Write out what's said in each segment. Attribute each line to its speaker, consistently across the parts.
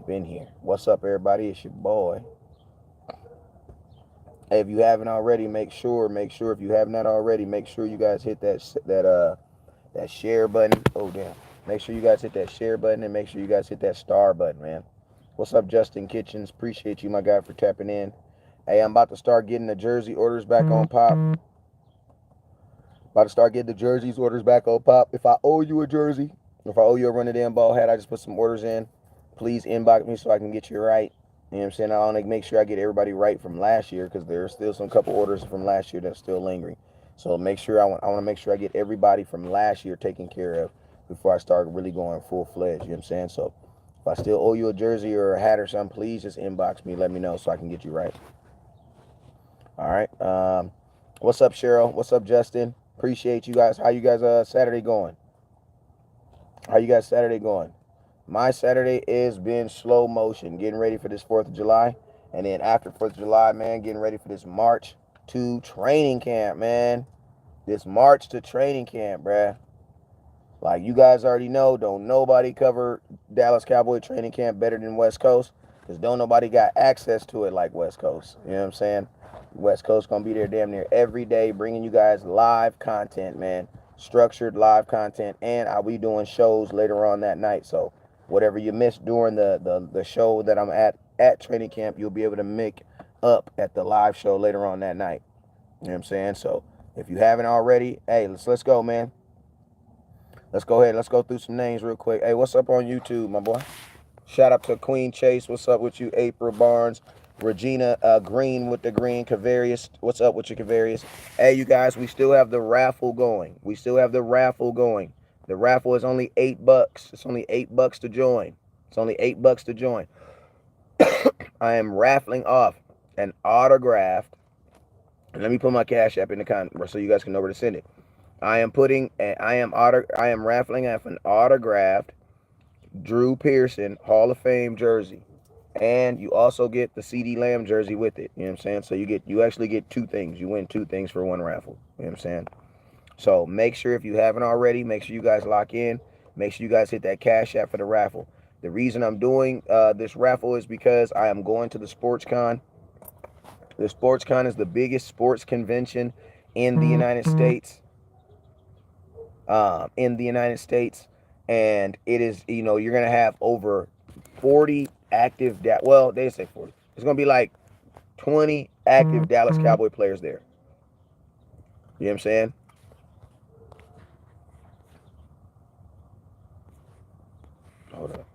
Speaker 1: up in here. What's up, everybody? It's your boy. Hey, if you haven't already, make sure if you have not already, make sure you guys hit that share button. Oh damn! Make sure you guys hit that share button and make sure you guys hit that star button, man. What's up, Justin Kitchens? Appreciate you, my guy, for tapping in. Hey, I'm about to start getting the jersey orders back on pop. About to start getting the jerseys orders back on pop. If I owe you a jersey, if I owe you a run the damn ball hat, I just put some orders in. Please inbox me so I can get you right. You know what I'm saying? I want to make sure I get everybody right from last year because there's still some couple orders from last year that's still lingering. So make sure I want to make sure I get everybody from last year taken care of before I start really going full fledged. You know what I'm saying? So if I still owe you a jersey or a hat or something, please just inbox me. Let me know so I can get you right. All right. What's up, Cheryl? What's up, Justin? Appreciate you guys. How you guys Saturday going? How you guys Saturday going? My Saturday is been slow motion, getting ready for this 4th of July. And then after 4th of July, man, getting ready for this March to training camp, man. This March to training camp, bruh. Like you guys already know, don't nobody cover Dallas Cowboy training camp better than West Coast. Because don't nobody got access to it like West Coast. You know what I'm saying? West Coast going to be there damn near every day bringing you guys live content, man. Structured live content. And I'll be doing shows later on that night. So whatever you missed during the show that I'm at training camp, you'll be able to make up at the live show later on that night. You know what I'm saying? So if you haven't already, hey, let's go, man. Let's go ahead. Let's go through some names real quick. Hey, what's up on YouTube, my boy? Shout out to Queen Chase. What's up with you? April Barnes. Regina Green with the green. Kavarius. What's up with you, Kavarius? Hey, you guys, we still have the raffle going. The raffle is only $8. It's only $8 to join. I am raffling off an autographed. And let me put my Cash App in the comment so you guys can know where to send it. I am raffling off an autographed Drew Pearson Hall of Fame jersey. And you also get the CD Lamb jersey with it. You know what I'm saying? So you actually get two things. You win two things for one raffle. You know what I'm saying? So make sure if you haven't already, make sure you guys lock in. Make sure you guys hit that Cash App for the raffle. The reason I'm doing this raffle is because I am going to the SportsCon. The SportsCon is the biggest sports convention in the United States. And it is, you're gonna have over 40 active well, they say 40. It's gonna be like 20 active Dallas Cowboy players there. You know what I'm saying? Hold up.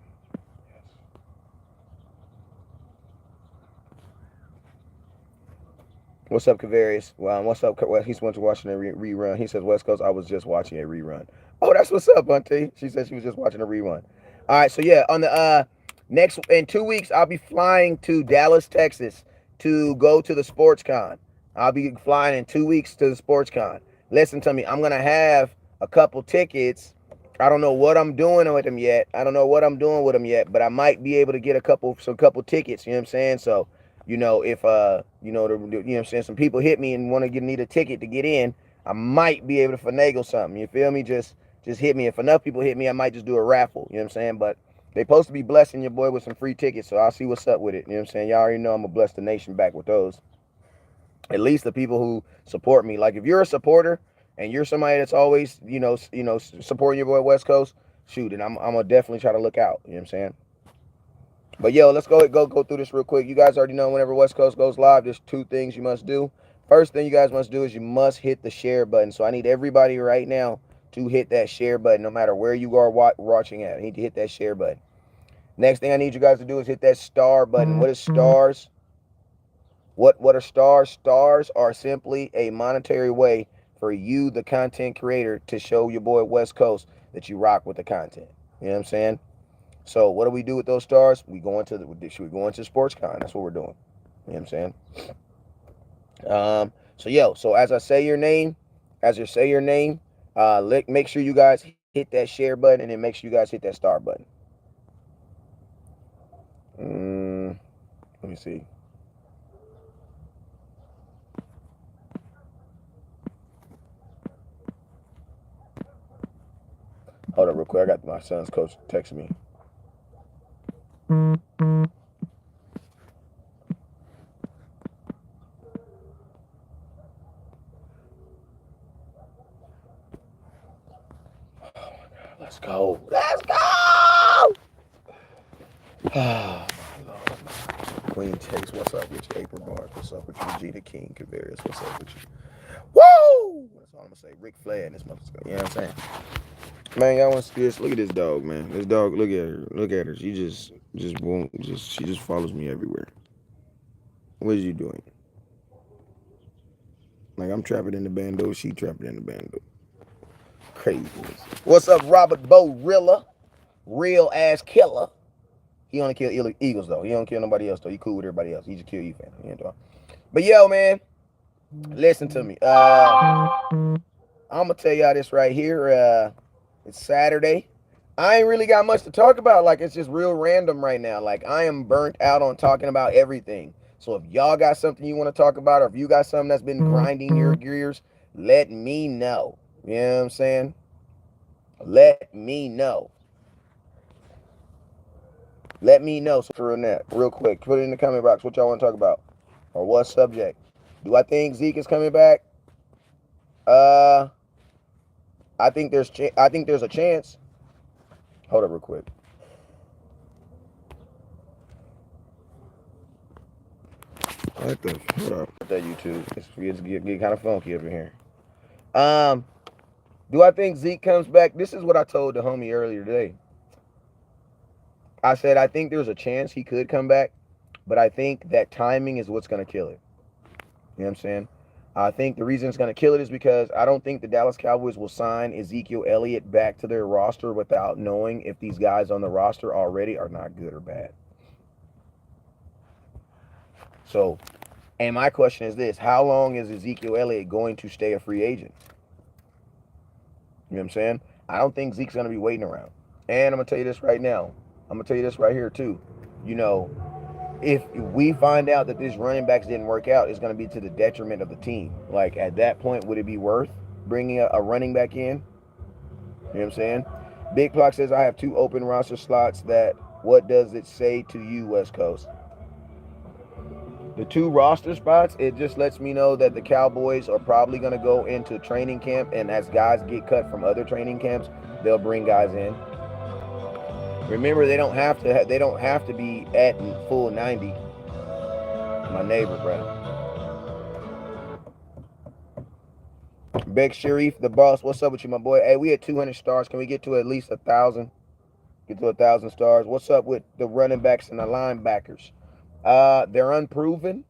Speaker 1: What's up, Kavarius? Well, what's up? Well, he's went to watching a rerun. He says, West Coast, I was just watching a rerun. Oh, that's what's up, Auntie. She said she was just watching a rerun. All right, so yeah, on the in 2 weeks, I'll be flying to Dallas, Texas to go to the SportsCon. I'll be flying in 2 weeks to the SportsCon. Listen to me, I'm gonna have a couple tickets. I don't know what I'm doing with them yet. But I might be able to get a couple tickets. You know what I'm saying? So if you know what I'm saying, some people hit me and need a ticket to get in, I might be able to finagle something. You feel me? Just hit me. If enough people hit me, I might just do a raffle. You know what I'm saying? But they supposed to be blessing your boy with some free tickets, so I'll see what's up with it. You know what I'm saying? Y'all already know I'm gonna bless the nation back with those. At least the people who support me. Like if you're a supporter and you're somebody that's always supporting your boy West Coast, shoot, and I'm gonna definitely try to look out. You know what I'm saying? But yo, let's go through this real quick. You guys already know whenever West Coast goes live, there's two things you must do. First thing you guys must do is you must hit the share button. So I need everybody right now to hit that share button, no matter where you are watching at. I need to hit that share button. Next thing I need you guys to do is hit that star button. What is stars? What are stars? Stars are simply a monetary way for you, the content creator, to show your boy West Coast that you rock with the content. You know what I'm saying? So what do we do with those stars? We go into SportsCon. That's what we're doing. You know what I'm saying? So as I say your name, make sure you guys hit that share button, and then make sure you guys hit that star button. Let me see. Hold up real quick. I got my son's coach texting me. Let's go. Let's go! Oh, my Lord. Queen Chase, what's up with you? April Barnes, what's up with you? Gina King, Cavarius, what's up with you? Woo! That's all I'm going to say. Ric Flair and this motherfucker. You know what I'm saying? Man, y'all want to see this? Look at this dog, man. This dog, look at her. Look at her. She just won't, she just follows me everywhere. What is you doing? Like, I'm trapping in the bando, she trapping in the bando. Craziness. What's up, Robert Borilla? Real ass killer. He only kill Eagles, though. He don't kill nobody else, though. He cool with everybody else. He just kill you, fam. But, yo, man, listen to me. I'm going to tell y'all this right here. It's Saturday. I ain't really got much to talk about. Like, it's just real random right now. Like, I am burnt out on talking about everything. So if y'all got something you want to talk about, or if you got something that's been grinding your gears, let me know. You know what I'm saying? Let me know. Let me know. So for that, real quick, put it in the comment box what y'all want to talk about, or what subject. Do I think Zeke is coming back? I think there's a chance. Hold up, real quick. What the? Hold up. That YouTube. It's getting kind of funky over here. Do I think Zeke comes back? This is what I told the homie earlier today. I said I think there's a chance he could come back, but I think that timing is what's going to kill it. You know what I'm saying? I think the reason it's going to kill it is because I don't think the Dallas Cowboys will sign Ezekiel Elliott back to their roster without knowing if these guys on the roster already are not good or bad. So, and my question is this: how long is Ezekiel Elliott going to stay a free agent? You know what I'm saying? I don't think Zeke's going to be waiting around. And I'm going to tell you this right now. I'm going to tell you this right here, too. You know, if we find out that these running backs didn't work out, it's going to be to the detriment of the team. Like, at that point, would it be worth bringing a running back in? You know what I'm saying? Big Clock says, I have 2 open roster slots. What does it say to you, West Coast? The 2 roster spots, it just lets me know that the Cowboys are probably going to go into training camp, and as guys get cut from other training camps, they'll bring guys in. Remember, they don't have to be at full 90. My neighbor, bro. Beck Sharif, the boss. What's up with you, my boy? Hey, we had 200 stars. Can we get to at least 1,000? Get to 1,000 stars. What's up with the running backs and the linebackers? They're unproven,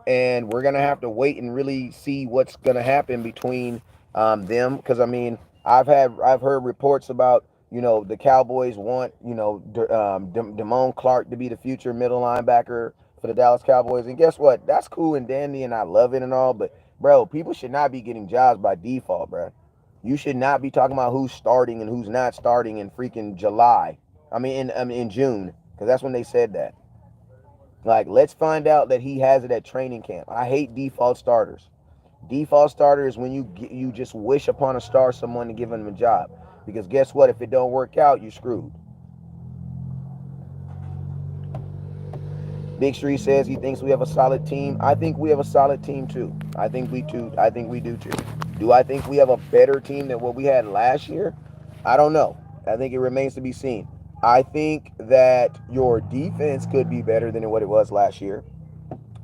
Speaker 1: and we're gonna have to wait and really see what's gonna happen between them. Because I mean, I've heard reports about, you know, the Cowboys want, you know, Damone Clark to be the future middle linebacker for the Dallas Cowboys. And guess what? That's cool and dandy, and I love it and all, but bro, people should not be getting jobs by default, bro. You should not be talking about who's starting and who's not starting in freaking July. In June, because that's when they said that. Like, let's find out that he has it at training camp. I hate default starters. Default starter is when you just wish upon a star someone to give him a job. Because guess what? If it don't work out, you're screwed. Big Street says he thinks we have a solid team. I think we have a solid team too. I think we do too. Do I think we have a better team than what we had last year? I don't know. I think it remains to be seen. I think that your defense could be better than what it was last year.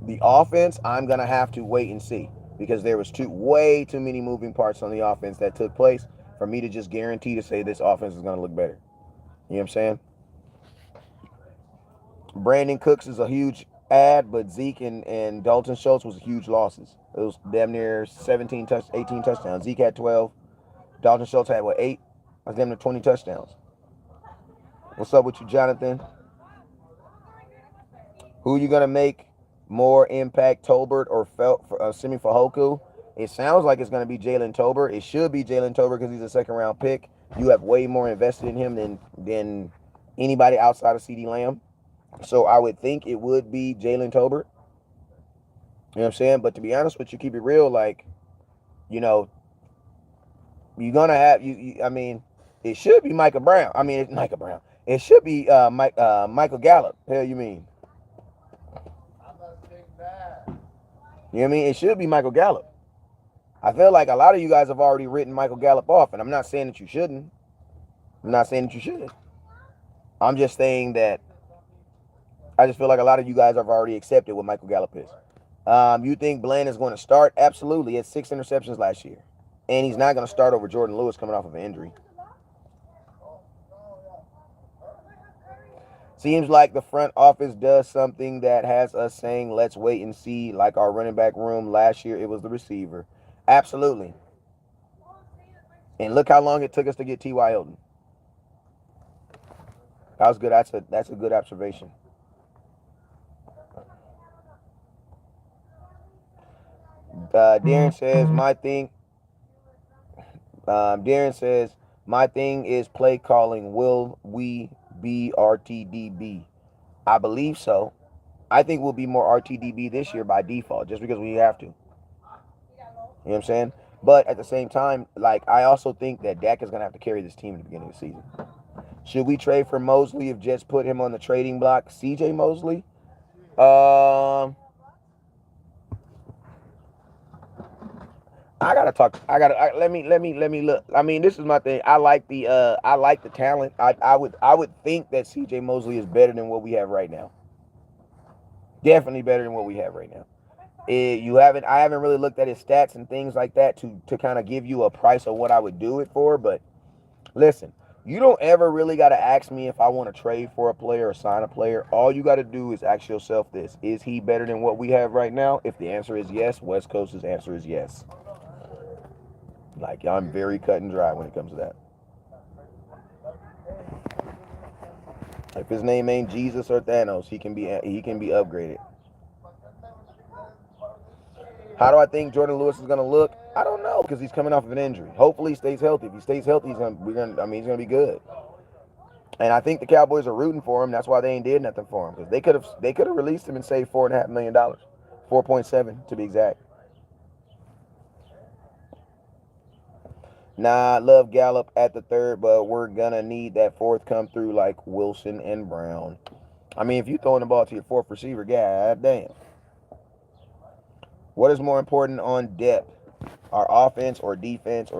Speaker 1: The offense, I'm going to have to wait and see, because there was way too many moving parts on the offense that took place for me to just guarantee to say this offense is going to look better. You know what I'm saying? Brandon Cooks is a huge add, but Zeke and Dalton Schultz was huge losses. It was damn near 18 touchdowns. Zeke had 12. Dalton Schultz had, 8? That's damn near 20 touchdowns. What's up with you, Jonathan? Who you going to make more impact, Tolbert or Simi Fehoko? It sounds like it's going to be Jalen Tolbert. It should be Jalen Tolbert because he's a second-round pick. You have way more invested in him than anybody outside of CeeDee Lamb. So I would think it would be Jalen Tolbert. You know what I'm saying? But to be honest with you, keep it real, like, you know, you're going to have, it should be Micah Brown. Micah Brown. It should be Michael Gallup. Hell, you mean? You know what I mean? It should be Michael Gallup. I feel like a lot of you guys have already written Michael Gallup off, and I'm not saying that you shouldn't. I'm not saying that you should. I'm just saying that I just feel like a lot of you guys have already accepted what Michael Gallup is. You think Bland is going to start? Absolutely. He had 6 interceptions last year. And he's not going to start over Jordan Lewis coming off of an injury. Seems like the front office does something that has us saying, let's wait and see, like our running back room. Last year, it was the receiver. Absolutely. And look how long it took us to get T.Y. Hilton. That was good. That's a good observation. Darren says, my thing is play calling. Will we be RTDB? I believe so. I think we'll be more RTDB this year by default, just because we have to. You know what I'm saying? But at the same time, like, I also think that Dak is going to have to carry this team at the beginning of the season. Should we trade for Mosley if Jets put him on the trading block? CJ Mosley? Let me look. I mean, this is my thing. I like the talent. I would think that CJ Mosley is better than what we have right now. Definitely better than what we have right now. I haven't really looked at his stats and things like that to kind of give you a price of what I would do it for, but listen, you don't ever really got to ask me if I want to trade for a player or sign a player. All you got to do is ask yourself this: is he better than what we have right now? If the answer is yes, West Coast's answer is yes. Like, I'm very cut and dry when it comes to that. If his name ain't Jesus or Thanos, he can be upgraded. How do I think Jordan Lewis is gonna look? I don't know, because he's coming off of an injury. Hopefully he stays healthy. If he stays healthy, he's gonna be good. And I think the Cowboys are rooting for him. That's why they ain't did nothing for him, because they could have released him and saved $4.5 million, 4.7 to be exact. Nah, I love Gallup at the third, but we're gonna need that fourth come through like Wilson and Brown. I mean, if you're throwing the ball to your fourth receiver, god damn. What is more important on depth? Our offense or defense,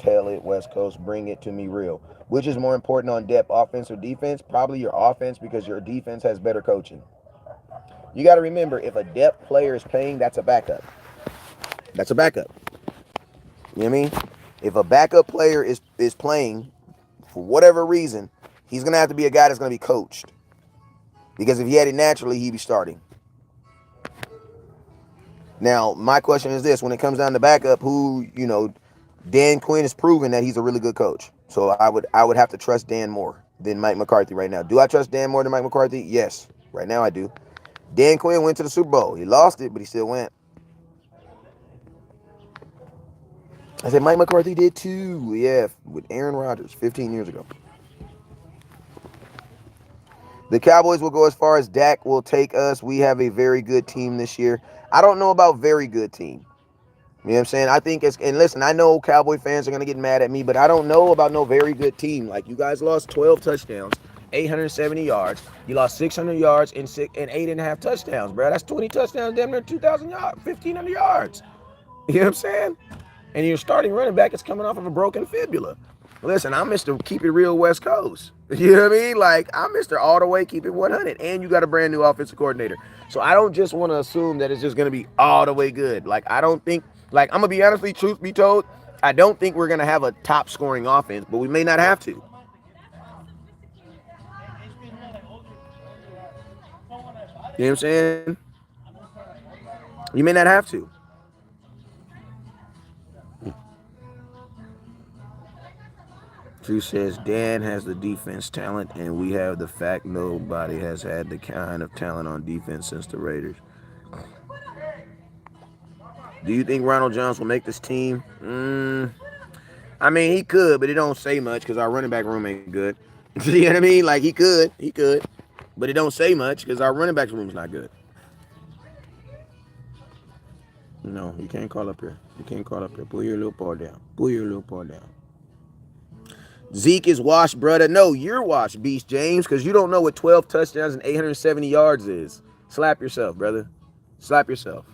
Speaker 1: tell it, West Coast, bring it to me real. Which is more important on depth, offense or defense? Probably your offense, because your defense has better coaching. You got to remember, if a depth player is playing, that's a backup. That's a backup. You know what I mean? If a backup player is playing, for whatever reason, he's going to have to be a guy that's going to be coached. Because if he had it naturally, he'd be starting. Now, my question is this: when it comes down to backup, Dan Quinn has proven that he's a really good coach. So I would have to trust Dan more than Mike McCarthy right now. Do I trust Dan more than Mike McCarthy? Yes. Right now I do. Dan Quinn went to the Super Bowl. He lost it, but he still went. I said Mike McCarthy did too. Yeah, with Aaron Rodgers 15 years ago. The Cowboys will go as far as Dak will take us. We have a very good team this year. I don't know about very good team. You know what I'm saying? I think and listen, I know Cowboy fans are going to get mad at me, but I don't know about no very good team. Like, you guys lost 12 touchdowns, 870 yards. You lost 600 yards and 8.5 touchdowns, bro. That's 20 touchdowns, damn near 2,000 yards, 1,500 yards. You know what I'm saying? And your starting running back is coming off of a broken fibula. Listen, I'm Mr. Keep It Real West Coast. You know what I mean? Like, I'm Mr. All the Way Keep It 100. And you got a brand new offensive coordinator. So I don't just want to assume that it's just going to be all the way good. Like, I don't think, like, I'm going to be honestly, truth be told, I don't think we're going to have a top scoring offense, but we may not have to. You know what I'm saying? You may not have to. She says Dan has the defense talent, and we have the fact nobody has had the kind of talent on defense since the Raiders. Do you think Ronald Jones will make this team? I mean, he could, but it don't say much because our running back room ain't good. You know what I mean? Like, he could, but it don't say much because our running back room is not good. No, you can't call up here. Pull your little paw down. Zeke is washed, brother. No, you're washed, Beast James, because you don't know what 12 touchdowns and 870 yards is. Slap yourself, brother. Slap yourself.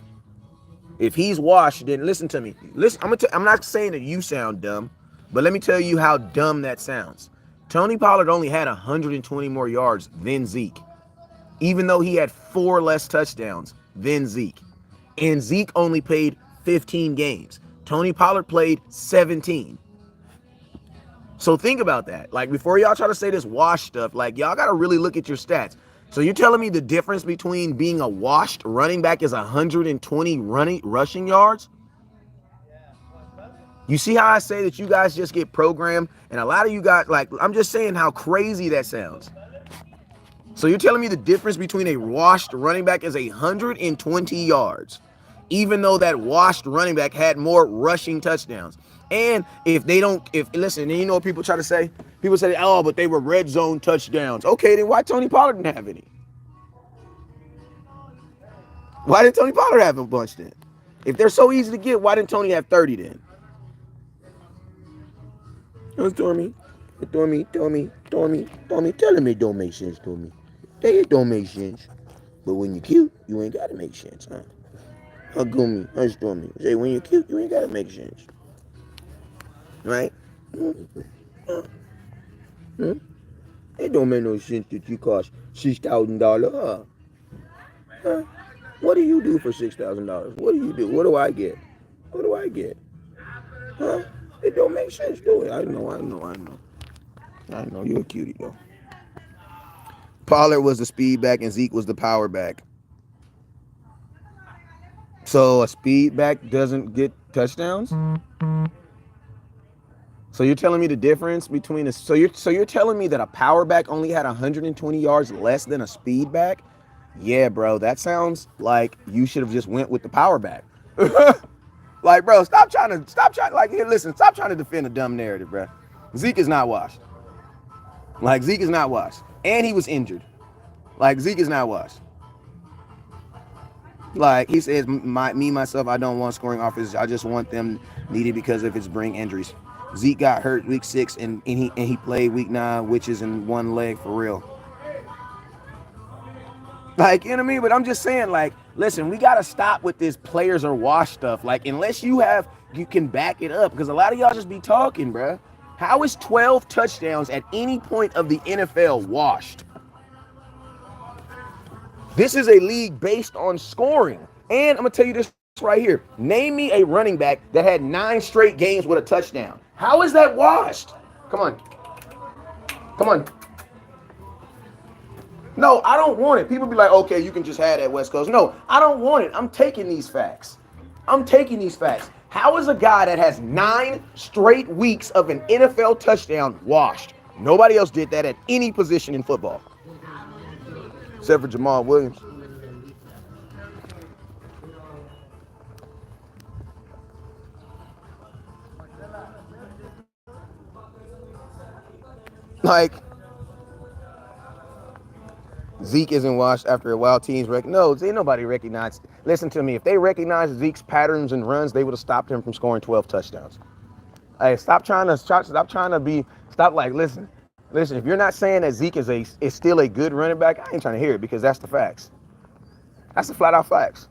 Speaker 1: If he's washed, then listen to me. Listen, I'm not saying that you sound dumb, but let me tell you how dumb that sounds. Tony Pollard only had 120 more yards than Zeke, even though he had 4 less touchdowns than Zeke. And Zeke only played 15 games. Tony Pollard played 17. So think about that. Like, before y'all try to say this wash stuff, like, y'all got to really look at your stats. So you're telling me the difference between being a washed running back is 120 rushing yards? You see how I say that you guys just get programmed? And a lot of you guys, like, I'm just saying how crazy that sounds. So you're telling me the difference between a washed running back is 120 yards, even though that washed running back had more rushing touchdowns. And listen, and you know what people try to say? People say, oh, but they were red zone touchdowns. Okay, then why Tony Pollard didn't have any? Why didn't Tony Pollard have a bunch then? If they're so easy to get, why didn't Tony have 30 then? Don't Stormy. Stormy. Telling me it don't make sense, Stormy. It don't make sense. But when you're cute, you ain't gotta make sense, huh? How Gummy, how Stormy. Say when you're cute, you ain't gotta make sense. Right? It don't make no sense that you cost $6,000, huh? What do you do for $6,000? What do you do? What do I get? What do I get? Huh? It don't make sense, do it? I know. You're a cutie, though. Pollard was the speed back and Zeke was the power back. So a speed back doesn't get touchdowns? So you're telling me the difference between so you're telling me that a power back only had 120 yards less than a speed back? Yeah, bro, that sounds like you should have just went with the power back. Like, bro, stop trying. Like, here, listen, stop trying to defend a dumb narrative, bro. Zeke is not washed. Like, Zeke is not washed, and he was injured. Like, Zeke is not washed. Like, he says, myself, I don't want scoring offenses. I just want them needed because if it's bring injuries. Zeke got hurt week 6, and he played week 9, which is in one leg for real. Like, you know what I mean? But I'm just saying, like, listen, we got to stop with this players are washed stuff. Like, unless you can back it up, because a lot of y'all just be talking, bruh. How is 12 touchdowns at any point of the NFL washed? This is a league based on scoring. And I'm going to tell you this right here. Name me a running back that had 9 straight games with a touchdown. How is that washed? Come on. No, I don't want it. People be like, okay, you can just have that West Coast. No, I don't want it. I'm taking these facts. How is a guy that has 9 straight weeks of an NFL touchdown washed? Nobody else did that at any position in football. Except for Jamal Williams. Like, Zeke isn't washed after a while. Teams no, ain't nobody recognized. Listen to me. If they recognized Zeke's patterns and runs, they would have stopped him from scoring 12 touchdowns. Hey, stop like, listen. If you're not saying that Zeke is still a good running back, I ain't trying to hear it, because that's the facts. That's the flat out facts.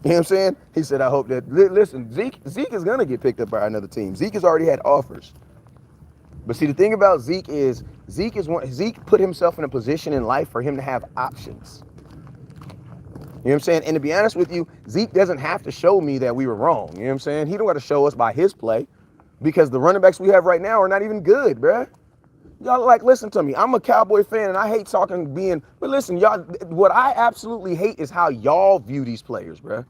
Speaker 1: You know what I'm saying? He said, I hope that, listen, Zeke is going to get picked up by another team. Zeke has already had offers. But see, the thing about Zeke is Zeke put himself in a position in life for him to have options. You know what I'm saying? And to be honest with you, Zeke doesn't have to show me that we were wrong. You know what I'm saying? He don't got to show us by his play, because the running backs we have right now are not even good, bruh. Y'all, like, listen to me. I'm a Cowboy fan, and I hate but listen, y'all, what I absolutely hate is how y'all view these players, bruh.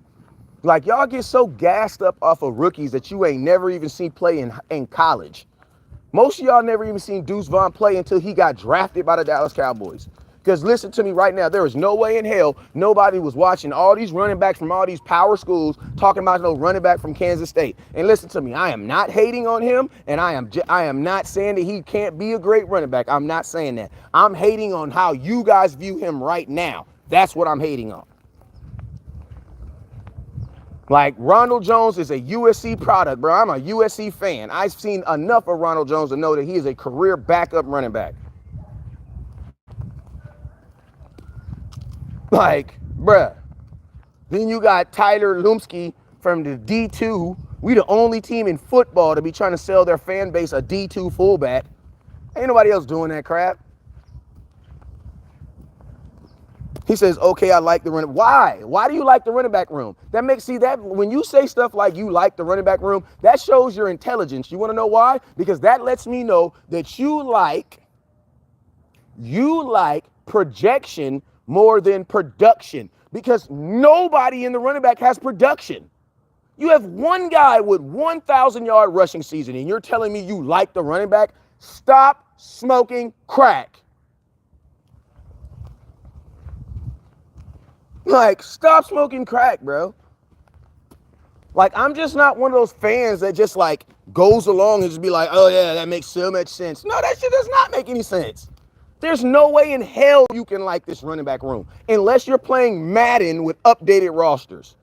Speaker 1: Like, y'all get so gassed up off of rookies that you ain't never even seen play in college. Most of y'all never even seen Deuce Vaughn play until he got drafted by the Dallas Cowboys. Because listen to me right now, there is no way in hell nobody was watching all these running backs from all these power schools talking about no running back from Kansas State. And listen to me, I am not hating on him, and I am not saying that he can't be a great running back. I'm not saying that. I'm hating on how you guys view him right now. That's what I'm hating on. Like, Ronald Jones is a USC product, bro. I'm a USC fan. I've seen enough of Ronald Jones to know that he is a career backup running back. Like, bruh. Then you got Tyler Lumsky from the D2. We the only team in football to be trying to sell their fan base a D2 fullback. Ain't nobody else doing that crap. He says, okay, I like the running. Why? Why do you like the running back room? That makes, see, that when you say stuff like you like the running back room, that shows your intelligence. You want to know why? Because that lets me know that you like projection more than production, because nobody in the running back has production. You have one guy with 1,000-yard rushing season, and you're telling me you like the running back? Stop smoking crack. Like, stop smoking crack, bro. Like, I'm just not one of those fans that just, like, goes along and just be like, oh, yeah, that makes so much sense. No, that shit does not make any sense. There's no way in hell you can like this running back room unless you're playing Madden with updated rosters.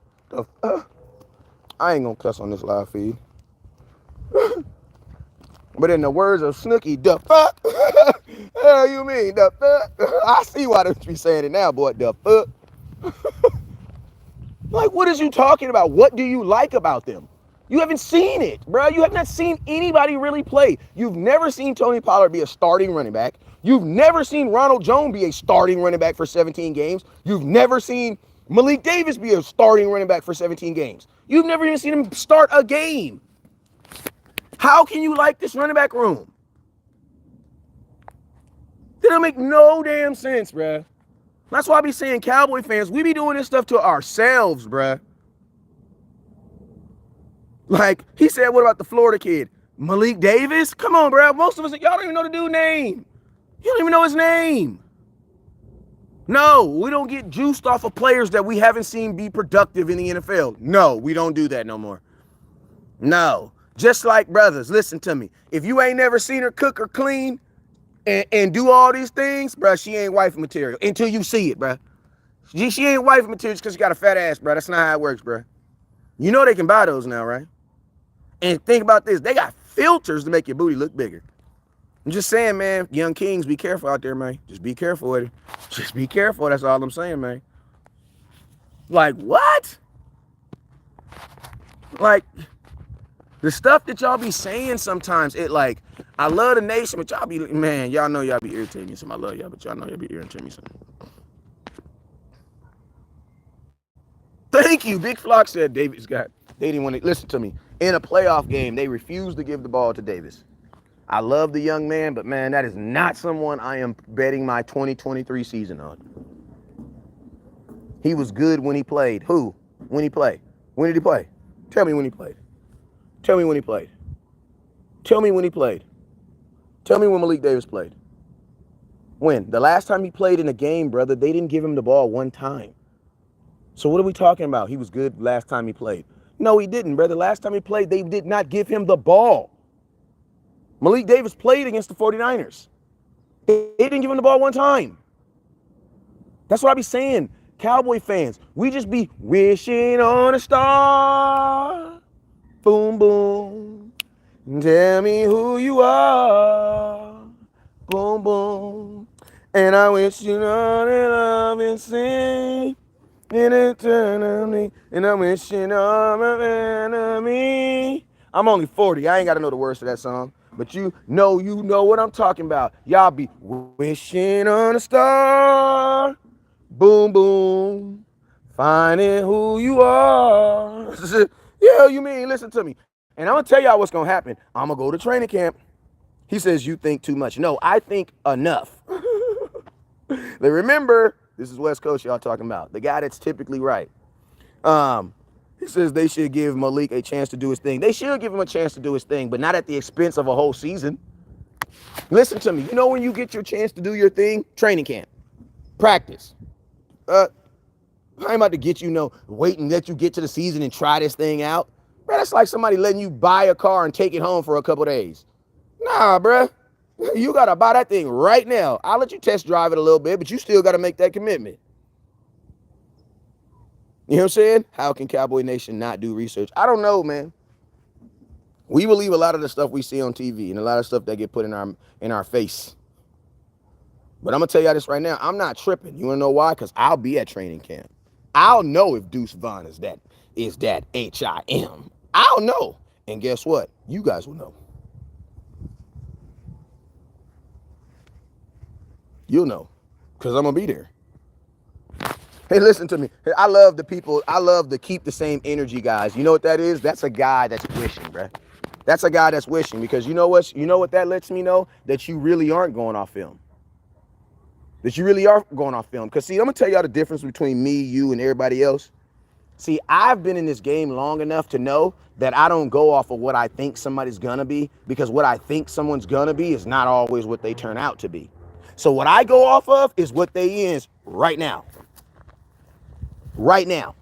Speaker 1: I ain't gonna cuss on this live feed. But in the words of Snooki, the fuck? Hell you mean, the fuck? I see why they be saying it now, boy, the fuck. Like, what is you talking about? What do you like about them? You haven't seen it, bro. You have not seen anybody really play. You've never seen Tony Pollard be a starting running back. You've never seen Ronald Jones be a starting running back for 17 games. You've never seen Malik Davis be a starting running back for 17 games. You've never even seen him start a game. How can you like this running back room? That don't make no damn sense, bruh. That's why I be saying, Cowboy fans, we be doing this stuff to ourselves, bruh. Like, he said, what about the Florida kid? Malik Davis? Come on, bruh. Most of us, y'all don't even know the dude's name. You don't even know his name. No, we don't get juiced off of players that we haven't seen be productive in the NFL. No, we don't do that no more. No. Just like, brothers, listen to me. If you ain't never seen her cook or clean and do all these things, bruh, she ain't wife material until you see it, bruh. She ain't wife material because she got a fat ass, bruh. That's not how it works, bruh. You know they can buy those now, right? And think about this. They got filters to make your booty look bigger. I'm just saying, man, young kings, be careful out there, man. Just be careful with it. Just be careful. That's all I'm saying, man. Like, what? Like, the stuff that y'all be saying sometimes, it like, I love the nation, but y'all be, man, y'all know y'all be irritating me. So I love y'all, but y'all know y'all be irritating me. So. Thank you. Big Flock said Davis got, they didn't want to, listen to me. In a playoff game, they refused to give the ball to Davis. I love the young man, but man, that is not someone I am betting my 2023 season on. He was good when he played. Who? When he played? When did he play? Tell me when he played. Tell me when he played. Tell me when he played. Tell me when Malik Davis played. When? The last time he played in a game, brother, they didn't give him the ball one time. So what are we talking about? He was good last time he played. No, he didn't, brother. Last time he played, they did not give him the ball. Malik Davis played against the 49ers. They didn't give him the ball one time. That's what I be saying. Cowboy fans, we just be wishing on a star. Boom, boom. Tell me who you are. Boom, boom. And I wish you on and love and sing in eternity. And I'm wishing on my enemy. I'm only 40. I ain't got to know the words to that song. But you know what I'm talking about. Y'all be wishing on a star. Boom, boom. Finding who you are. Yeah, you mean, listen to me. And I'm going to tell y'all what's going to happen. I'm going to go to training camp. He says, you think too much. No, I think enough. Remember, this is West Coast y'all talking about. The guy that's typically right. He says they should give Malik a chance to do his thing. They should give him a chance to do his thing, but not at the expense of a whole season. Listen to me. You know when you get your chance to do your thing? Training camp. Practice. I ain't about to get wait and let you get to the season and try this thing out. Bro, that's like somebody letting you buy a car and take it home for a couple days. Nah, bro. You got to buy that thing right now. I'll let you test drive it a little bit, but you still got to make that commitment. You know what I'm saying? How can Cowboy Nation not do research? I don't know, man. We believe a lot of the stuff we see on TV and a lot of stuff that get put in our face. But I'm gonna tell y'all this right now. I'm not tripping. You wanna know why? Because I'll be at training camp. I'll know if Deuce Vaughn is that HIM. I'll know. And guess what? You guys will know. You'll know. Because I'm gonna be there. Hey, listen to me. I love the people. I love the keep the same energy guys. You know what that is? That's a guy that's wishing, bruh. That's a guy that's wishing, because you know what that lets me know? That you really aren't going off film. That you really are going off film. Because see, I'm gonna tell y'all the difference between me, you, and everybody else. See, I've been in this game long enough to know that I don't go off of what I think somebody's gonna be, because what I think someone's gonna be is not always what they turn out to be. So what I go off of is what they is right now. Right now.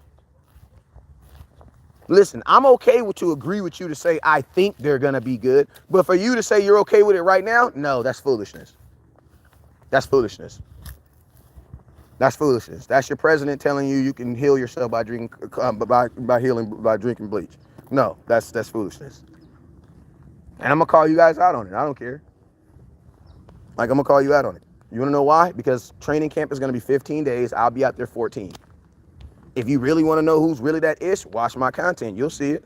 Speaker 1: Listen, I'm okay to agree with you to say I think they're gonna be good, but for you to say you're okay with it right now, no, that's foolishness. That's foolishness. That's foolishness. That's your president telling you can heal yourself by drinking by drinking bleach. No, that's foolishness. And I'm gonna call you guys out on it. I don't care. Like, I'm gonna call you out on it. You wanna know why? Because training camp is gonna be 15 days. I'll be out there 14. If you really want to know who's really that ish, watch my content. You'll see it.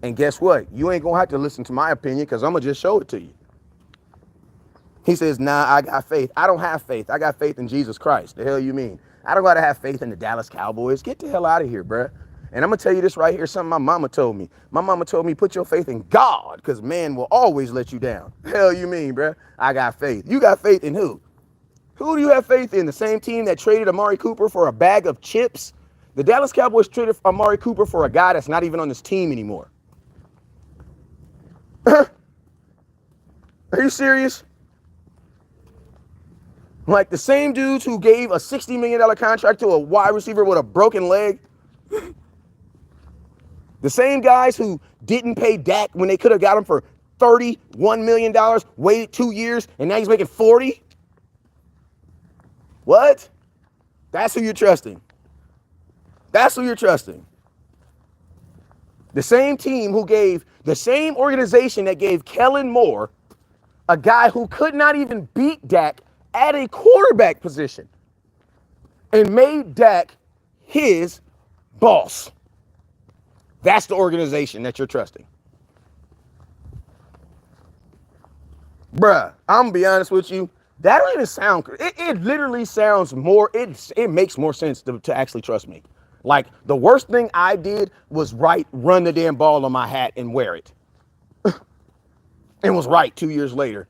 Speaker 1: And guess what? You ain't going to have to listen to my opinion, because I'm going to just show it to you. He says, nah, I got faith. I don't have faith. I got faith in Jesus Christ. The hell you mean? I don't got to have faith in the Dallas Cowboys. Get the hell out of here, bruh. And I'm going to tell you this right here, something my mama told me. My mama told me, put your faith in God, because man will always let you down. The hell you mean, bruh? I got faith. You got faith in who? Who do you have faith in? The same team that traded Amari Cooper for a bag of chips? The Dallas Cowboys traded Amari Cooper for a guy that's not even on this team anymore. Are you serious? Like the same dudes who gave a $60 million contract to a wide receiver with a broken leg. The same guys who didn't pay Dak when they could have got him for $31 million, waited 2 years, and now he's making 40? What? That's who you're trusting. That's who you're trusting. The same team who gave, the same organization that gave Kellen Moore, a guy who could not even beat Dak at a quarterback position, and made Dak his boss. That's the organization that you're trusting. Bruh, I'm gonna be honest with you. That don't even sound, it literally sounds more, it makes more sense to actually trust me. Like, the worst thing I did was run the damn ball on my hat and wear it. And was right 2 years later.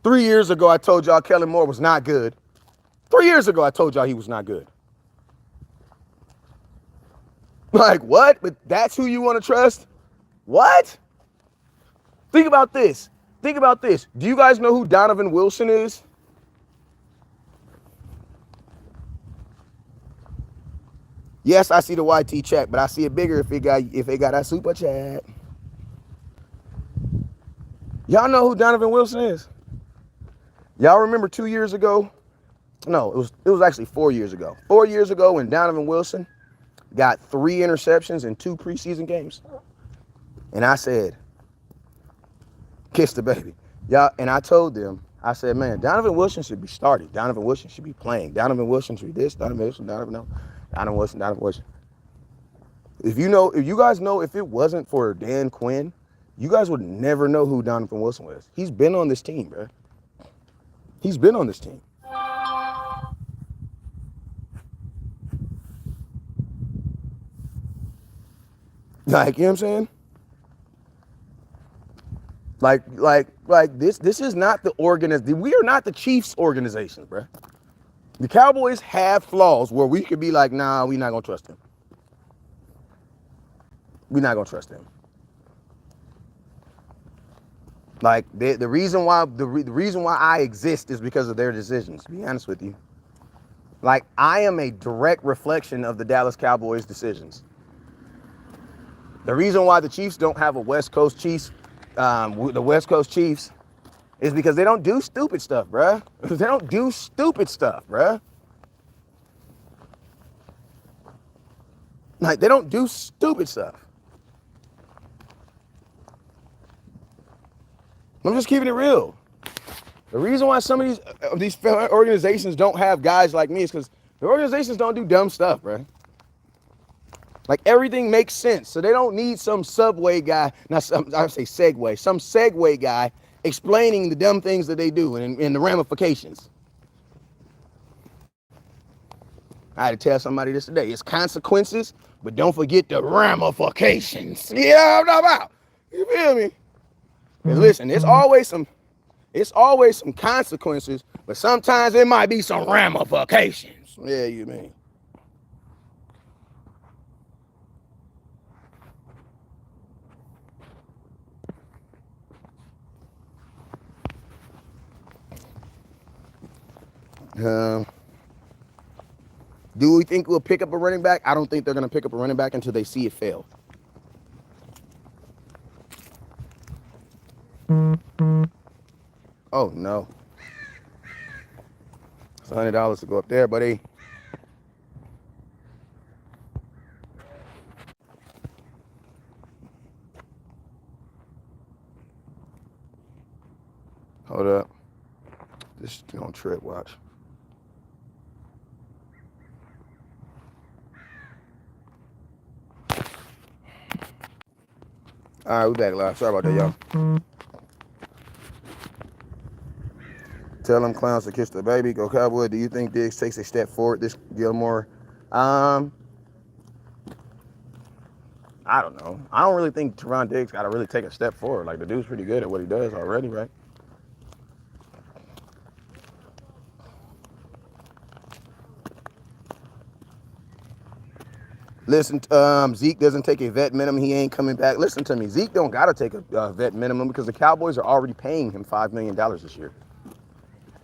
Speaker 1: 3 years ago, I told y'all Kellen Moore was not good. 3 years ago, I told y'all he was not good. Like, what? But that's who you want to trust? What? Think about this. Think about this. Do you guys know who Donovan Wilson is? Yes, I see the YT chat, but I see it bigger if it got that super chat. Y'all know who Donovan Wilson is? Y'all remember 2 years ago? No, it was actually 4 years ago. 4 years ago when Donovan Wilson got 3 interceptions in 2 preseason games. And I said, kiss the baby. Y'all, and I told them, I said, man, Donovan Wilson should be started. Donovan Wilson should be playing. Donovan Wilson should be this, Donovan Wilson, Donovan Wilson. If you guys know, if it wasn't for Dan Quinn, you guys would never know who Donovan Wilson was. He's been on this team, bro. He's been on this team. Like, you know what I'm saying? Like this is not the organization. We are not the Chiefs organization, bro. The Cowboys have flaws where we could be like, nah, we're not gonna trust them. We're not gonna trust them. Like the reason why the reason why I exist is because of their decisions. To be honest with you, like I am a direct reflection of the Dallas Cowboys' decisions. The reason why the Chiefs don't have a West Coast Chiefs, the West Coast Chiefs, is because they don't do stupid stuff, bruh. They don't do stupid stuff, bruh. Like, they don't do stupid stuff. I'm just keeping it real. The reason why some of these organizations don't have guys like me is because the organizations don't do dumb stuff, bro. Like, everything makes sense. So they don't need some subway guy, I say Segway, some Segway guy explaining the dumb things that they do and the ramifications. I had to tell somebody this today. It's consequences, but don't forget the ramifications. Yeah, I'm talking about. You feel me? And listen, it's always some consequences, but sometimes there might be some ramifications. Yeah, you mean. Do we think we'll pick up a running back? I don't think they're going to pick up a running back until they see it fail. Oh, no. It's $100 to go up there, buddy. Hold up. This is going to trip, watch. All right, we back live. Sorry about that, y'all. Tell them clowns to kiss the baby. Go Cowboy. Do you think Diggs takes a step forward this Gilmore? I don't know. I don't really think Teron Diggs got to really take a step forward. Like, the dude's pretty good at what he does already, right? Listen, Zeke doesn't take a vet minimum. He ain't coming back. Listen to me. Zeke don't got to take a vet minimum because the Cowboys are already paying him $5 million this year.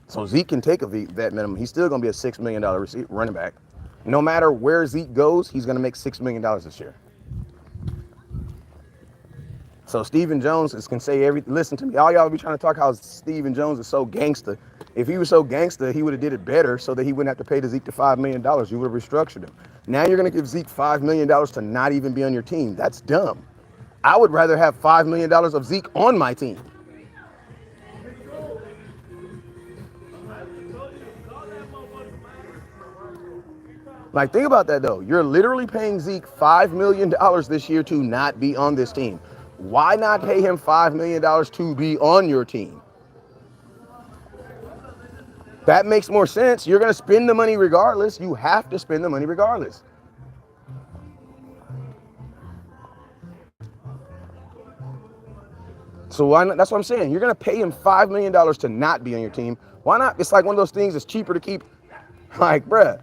Speaker 1: So Zeke can take a vet minimum. He's still going to be a $6 million running back. No matter where Zeke goes, he's going to make $6 million this year. So Stephen Jones can say everything. Listen to me. All y'all be trying to talk how Stephen Jones is so gangster. If he was so gangster, he would have did it better so that he wouldn't have to pay the Zeke the $5 million. You would have restructured him. Now you're going to give Zeke $5 million to not even be on your team. That's dumb. I would rather have $5 million of Zeke on my team. Like, think about that, though. You're literally paying Zeke $5 million this year to not be on this team. Why not pay him $5 million to be on your team? That makes more sense. You're going to spend the money regardless. You have to spend the money regardless. So why not? That's what I'm saying. You're going to pay him $5 million to not be on your team. Why not? It's like one of those things that's cheaper to keep. Like, bruh,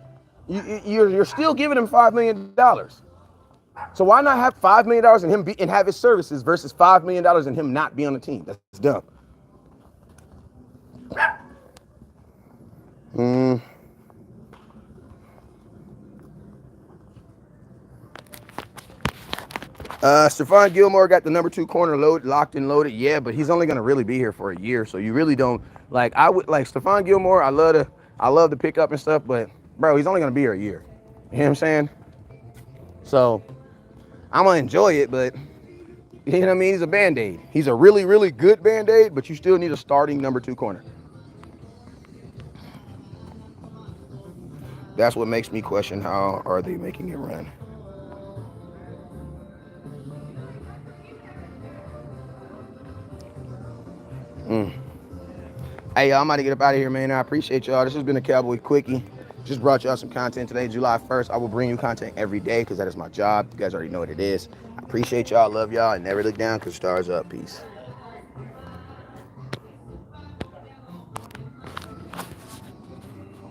Speaker 1: you're still giving him $5 million. So why not have $5 million in him and have his services versus $5 million in him not be on the team? That's dumb. Stephon Gilmore got the number 2 corner locked and loaded. Yeah, but he's only going to really be here for a year. So you really don't like, I would like Stephon Gilmore. I love to pick up and stuff, but bro, he's only going to be here a year. You know what I'm saying? So I'm going to enjoy it, but you know what I mean? He's a Band-Aid. He's a really, really good Band-Aid, but you still need a starting number 2 corner. That's what makes me question how are they making it run. Hey, y'all, I'm about to get up out of here, man. I appreciate y'all. This has been a Cowboy Quickie. Just brought y'all some content today, July 1st. I will bring you content every day because that is my job. You guys already know what it is. I appreciate y'all. Love y'all. And never look down because stars up. Peace.